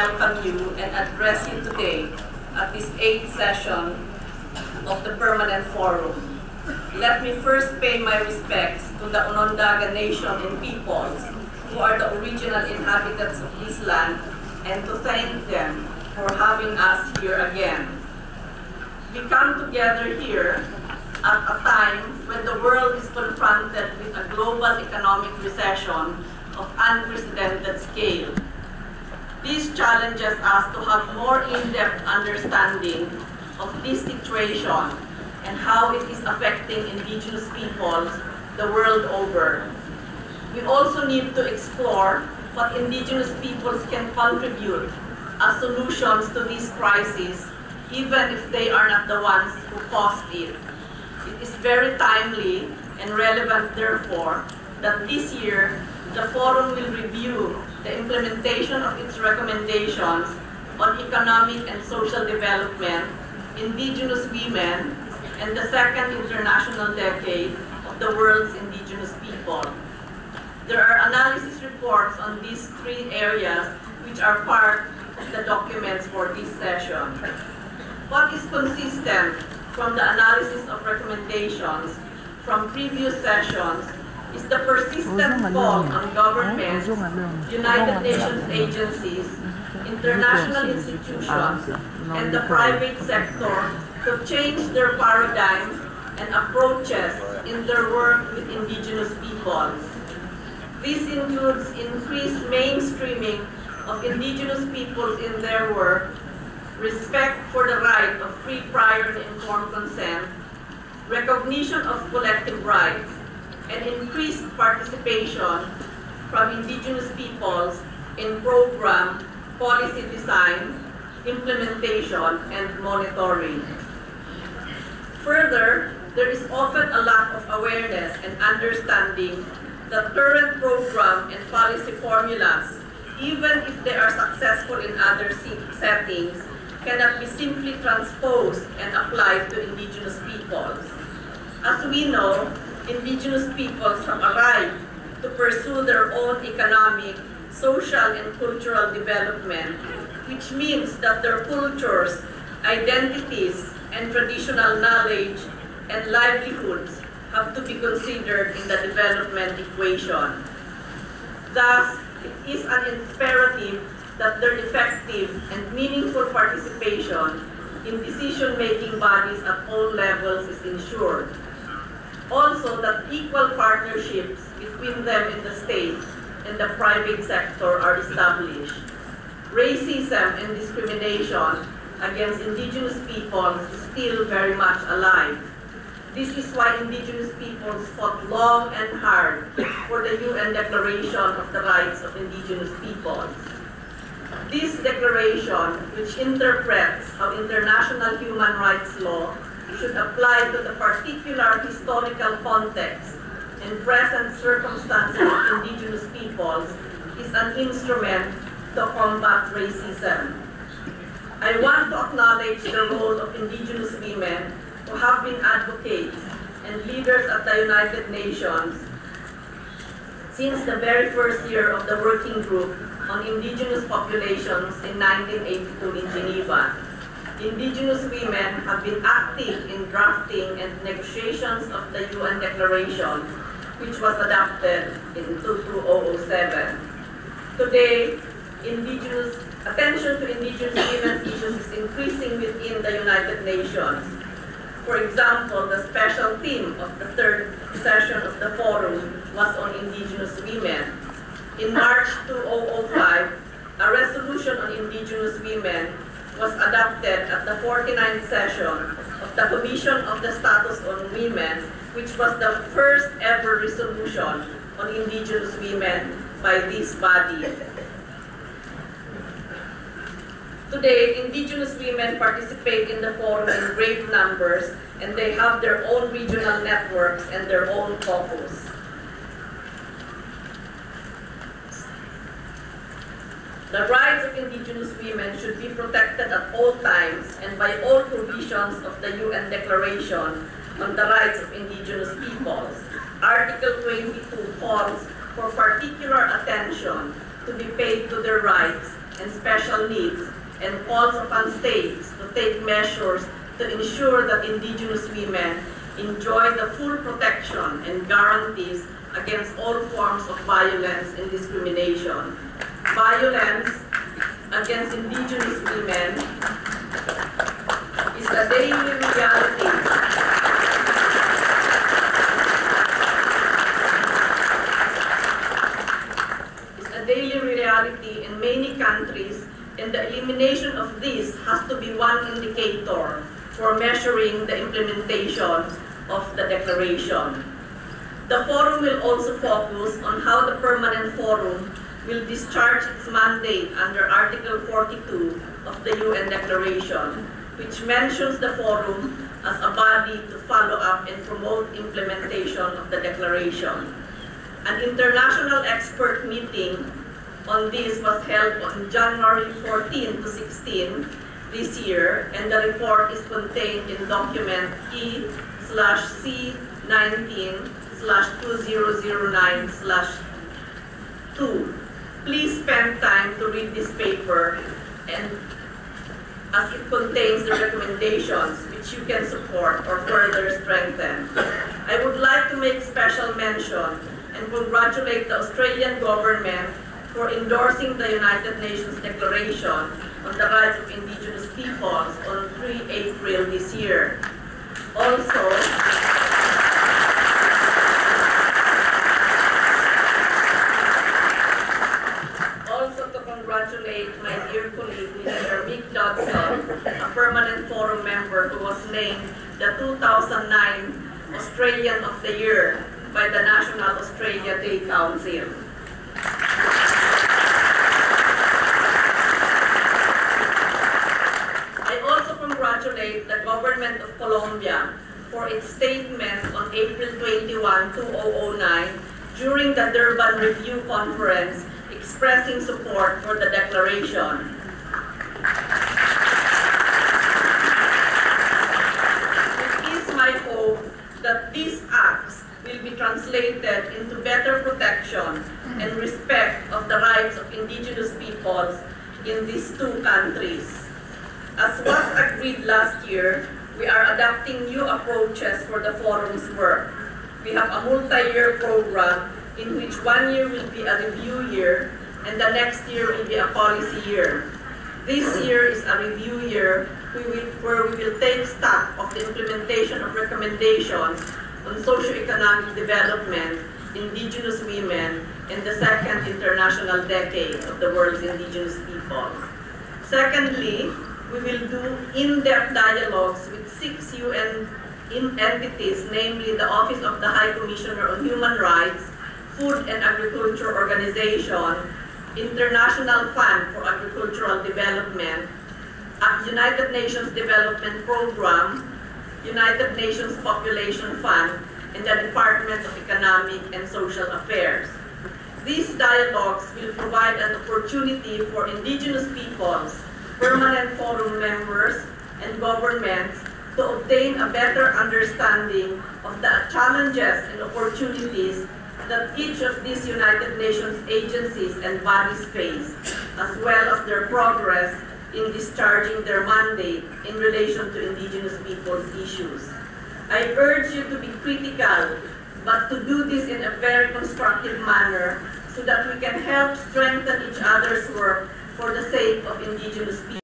welcome you and address you today at this 8th session of the Permanent Forum. Let me first pay my respects to the Onondaga Nation and peoples who are the original inhabitants of this land, and to thank them for having us here again. We come together here at a time when the world is confronted with a global economic recession of unprecedented scale. This challenges us to have more in-depth understanding of this situation and how it is affecting indigenous peoples the world over. We also need to explore what indigenous peoples can contribute as solutions to this crisis, even if they are not the ones who caused it. It is very timely and relevant, therefore, that this year the Forum will review the implementation of its recommendations on economic and social development, indigenous women, and the second international decade of the world's indigenous people. There are analysis reports on these three areas which are part of the documents for this session. What is consistent from the analysis of recommendations from previous sessions is the persistent call on governments, United Nations agencies, international institutions, and the private sector to change their paradigms and approaches in their work with indigenous peoples. This includes increased mainstreaming of indigenous peoples in their work, respect for the right of free, prior, and informed consent, recognition of collective rights, and increased participation from indigenous peoples in program, policy design, implementation, and monitoring. Further, there is often a lack of awareness and understanding that current program and policy formulas, even if they are successful in other settings, cannot be simply transposed and applied to indigenous peoples. As we know, indigenous peoples have a right to pursue their own economic, social, and cultural development, which means that their cultures, identities, and traditional knowledge and livelihoods have to be considered in the development equation. Thus, it is an imperative that their effective and meaningful participation in decision-making bodies at all levels is ensured. Also, that equal partnerships between them in the state and the private sector are established. Racism and discrimination against indigenous peoples is still very much alive. This is why indigenous peoples fought long and hard for the UN Declaration of the Rights of Indigenous Peoples. This declaration, which interprets how international human rights law should apply to the particular historical context and present circumstances of indigenous peoples, is an instrument to combat racism. I want to acknowledge the role of indigenous women who have been advocates and leaders at the United Nations since the very first year of the working group on indigenous populations in 1982 in Geneva. Indigenous women have been active in drafting and negotiations of the UN Declaration, which was adopted in 2007. Today, attention to indigenous women's issues is increasing within the United Nations. For example, the special theme of the 3rd session of the Forum was on indigenous women. In March 2005, a resolution on indigenous women was adopted at the 49th session of the Commission of the Status on Women, which was the first ever resolution on indigenous women by this body. Today, indigenous women participate in the forum in great numbers, and they have their own regional networks and their own caucus. The rights of indigenous women should be protected at all times and by all provisions of the UN Declaration on the Rights of Indigenous Peoples. Article 22 calls for particular attention to be paid to their rights and special needs, and calls upon states to take measures to ensure that Indigenous women enjoy the full protection and guarantees against all forms of violence and discrimination. Violence against Indigenous women is a daily reality. In many countries, and the elimination of this has to be one indicator for measuring the implementation of the declaration. The forum will also focus on how the permanent forum will discharge its mandate under Article 42 of the UN Declaration, which mentions the forum as a body to follow up and promote implementation of the declaration. An international expert meeting on this was held on January 14 to 16 this year, and the report is contained in document E/C19/2009/2. Please spend time to read this paper, and as it contains the recommendations which you can support or further strengthen. I would like to make special mention and congratulate the Australian government for endorsing the United Nations Declaration on the Rights of Indigenous Peoples on 3 April this year. Also to congratulate my dear colleague, Mr. Mick Dodson, a permanent forum member who was named the 2009 Australian of the Year by the National Australia Day Council. Congratulate the government of Colombia for its statement on April 21, 2009 during the Durban Review Conference expressing support for the declaration. It is my hope that these acts will be translated into better protection and respect of the rights of Indigenous peoples in these two countries. As was agreed last year, we are adopting new approaches for the forum's work. We have a multi-year program in which 1 year will be a review year and the next year will be a policy year. This year is a review year where we will take stock of the implementation of recommendations on socio-economic development, Indigenous women, and the second international decade of the world's Indigenous people. Secondly, we will do in-depth dialogues with 6 UN entities, namely the Office of the High Commissioner on Human Rights, Food and Agriculture Organization, International Fund for Agricultural Development, United Nations Development Program, United Nations Population Fund, and the Department of Economic and Social Affairs. These dialogues will provide an opportunity for Indigenous peoples, permanent forum members, and governments to obtain a better understanding of the challenges and opportunities that each of these United Nations agencies and bodies face, as well as their progress in discharging their mandate in relation to Indigenous people's issues. I urge you to be critical, but to do this in a very constructive manner so that we can help strengthen each other's work for the sake of Indigenous people.